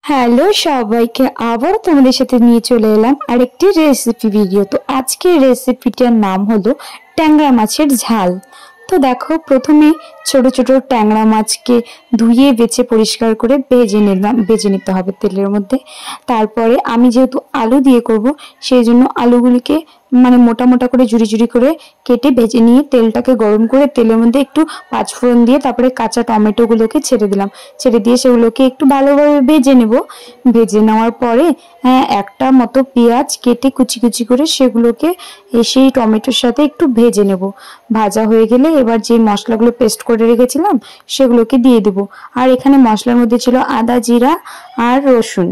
Hello সবাইকে, আবার তোমাদের সাথে নিয়ে চলে এলাম আরেকটি রেসিপি ভিডিও। তো আজকের রেসিপিটার নাম হলো ট্যাংরা মাছের ঝাল। তো দেখো, প্রথমে ছোট ছোট ট্যাংরা মাছকে ধুয়ে বেছে পরিষ্কার করে ভেজে নিতে হবে তেলের মধ্যে। তারপরে আমি যেহেতু আলু দিয়ে করব, সেই জন্য আলুগুলিকে মানে মোটা মোটা করে ঝুরি ঝুরি করে কেটে ভেজে নিয়ে তেলটাকে গরম করে তেলের মধ্যে একটু পাঁচফোড়ন দিয়ে তারপরে কাঁচা টমেটোগুলোকে ছেড়ে দিলাম। ছেড়ে দিয়ে সেগুলোকে একটু ভালোভাবে ভেজে নেব। ভেজে নেওয়ার পরে একটা মতো পেঁয়াজ কেটে কুচি কুচি করে সেগুলোকে সেই টমেটোর সাথে একটু ভেজে নেব। ভাজা হয়ে গেলে এবার যে মশলাগুলো পেস্ট করে রেখেছিলাম সেগুলোকে দিয়ে দেব। আর এখানে মশলার মধ্যে ছিল আদা, জিরা আর রসুন।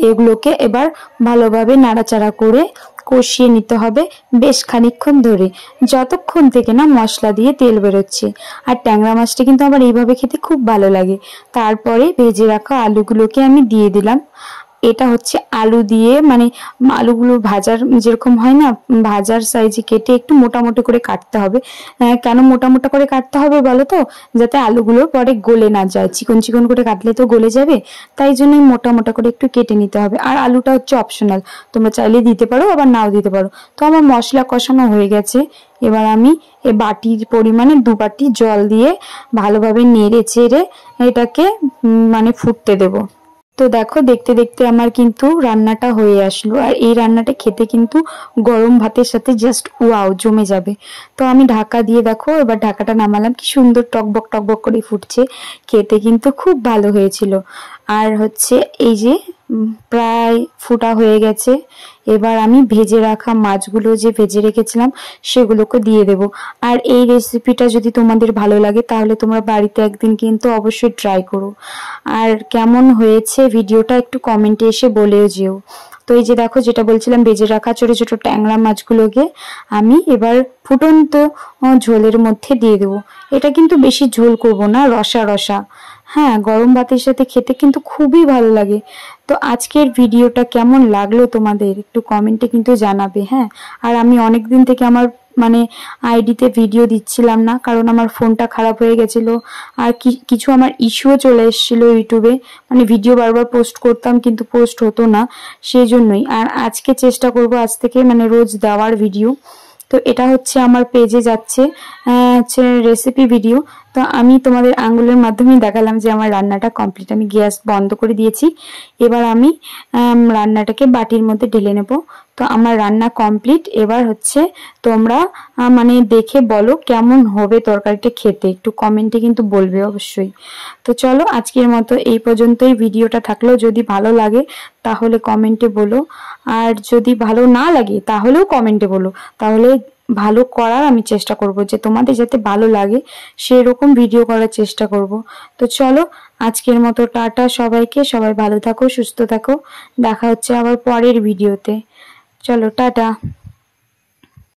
এগুলোকে এবার ভালোভাবে নাড়াচাড়া করে কষিয়ে নিতে হবে বেশ খানিকক্ষণ ধরে, যতক্ষণ থেকে না মশলা দিয়ে তেল বেরোচ্ছে। আর ট্যাংরা মাছটা কিন্তু আমার এইভাবে খেতে খুব ভালো লাগে। তারপরে ভেজে রাখা আলুগুলোকে আমি দিয়ে দিলাম। এটা হচ্ছে আলু দিয়ে মানে আলুগুলো ভাজার যেরকম হয় না, ভাজার সাইজে কেটে একটু মোটামুটি করে কাটতে হবে। কেন মোটা মোটা করে কাটতে হবে বলো তো? যাতে আলুগুলো পরে গলে না যায়। চিকন চিকন করে কাটলে তো গলে যাবে, তাই জন্যই মোটা মোটা করে একটু কেটে নিতে হবে। আর আলুটা হচ্ছে অপশনাল, তোমরা চাইলে দিতে পারো আবার নাও দিতে পারো। তো আমার মশলা কষানো হয়ে গেছে। এবার আমি এ বাটির পরিমাণে 2 বাটি জল দিয়ে ভালোভাবে নেড়ে চেড়ে এটাকে মানে ফুটতে দেবো। তো দেখো, দেখতে দেখতে আমার কিন্তু রান্নাটা হয়ে আসলো। আর এই রান্নাটা খেতে কিন্তু গরম ভাতের সাথে জাস্ট ওয়াও, জমে যাবে। তো আমি ঢাকা দিয়ে দেখো, এবার ঢাকাটা নামালাম, কি সুন্দর টকবক টকবক করে ফুটছে। খেতে কিন্তু খুব ভালো হয়েছিল। আর হচ্ছে এই যে প্রায় ফুটা হয়ে গেছে। এবার আমি ভেজে রাখা মাছগুলো যে ভেজে রেখেছিলাম সেগুলোকে দিয়ে দেব। আর এই রেসিপিটা যদি তোমাদের ভালো লাগে তাহলে তোমরা বাড়িতে একদিন কিন্তু অবশ্যই ট্রাই করো। আর কেমন হয়েছে ভিডিওটা একটু কমেন্টে এসে বলেও যেও। তো এই যে দেখো, যেটা বলছিলাম, ভেজে রাখা ছোট ছোট ট্যাংরা মাছগুলোকে আমি এবার ফুটন্ত ঝোলের মধ্যে দিয়ে দেবো। এটা কিন্তু বেশি ঝোল করব না, রসা রসা। হ্যাঁ, গরম ভাতের সাথে খেতে কিন্তু খুবই ভালো লাগে। তো আজকের ভিডিওটা কেমন লাগলো তোমাদের একটু কমেন্টে কিন্তু জানাবে। হ্যাঁ, আর আমি অনেক দিন থেকে আমার মানে আইডিতে ভিডিও দিচ্ছিলাম না, কারণ আমার ফোনটা খারাপ হয়ে গেছিল। আর কিছু আমার ইস্যুও চলে এসেছিল ইউটিউবে, মানে ভিডিও বারবার পোস্ট করতাম কিন্তু পোস্ট হতো না, সেই জন্যই। আর আজকে চেষ্টা করব আজ থেকে মানে রোজ দেওয়ার ভিডিও। তো এটা হচ্ছে আমার পেজে যাচ্ছে হচ্ছে রেসিপি ভিডিও। তো আমি তোমাদের আঙ্গুলের মাধ্যমে দেখালাম যে আমার রান্নাটা কমপ্লিট। আমি গ্যাস বন্ধ করে দিয়েছি। এবার আমি রান্নাটাকে বাটির মধ্যে ঢেলে নেব। তো আমার রান্না কমপ্লিট। এবার হচ্ছে তোমরা মানে দেখে বলো কেমন হবে তরকারিটা খেতে, একটু কমেন্টে কিন্তু বলবে অবশ্যই। তো চলো, আজকের মতো এই পর্যন্তই ভিডিওটা থাকলো। যদি ভালো লাগে তাহলে কমেন্টে বলো, আর যদি ভালো না লাগে তাহলেও কমেন্টে বলো। তাহলে ভালো করার আমি চেষ্টা করব, যে তোমাদের যাতে ভালো লাগে সেরকম ভিডিও করার চেষ্টা করব। তো চলো, আজকের মতো টাটা সবাইকে। সবাই ভালো থাকো, সুস্থ থাকো। দেখা হচ্ছে আবার পরের ভিডিওতে। চলো, টাটা।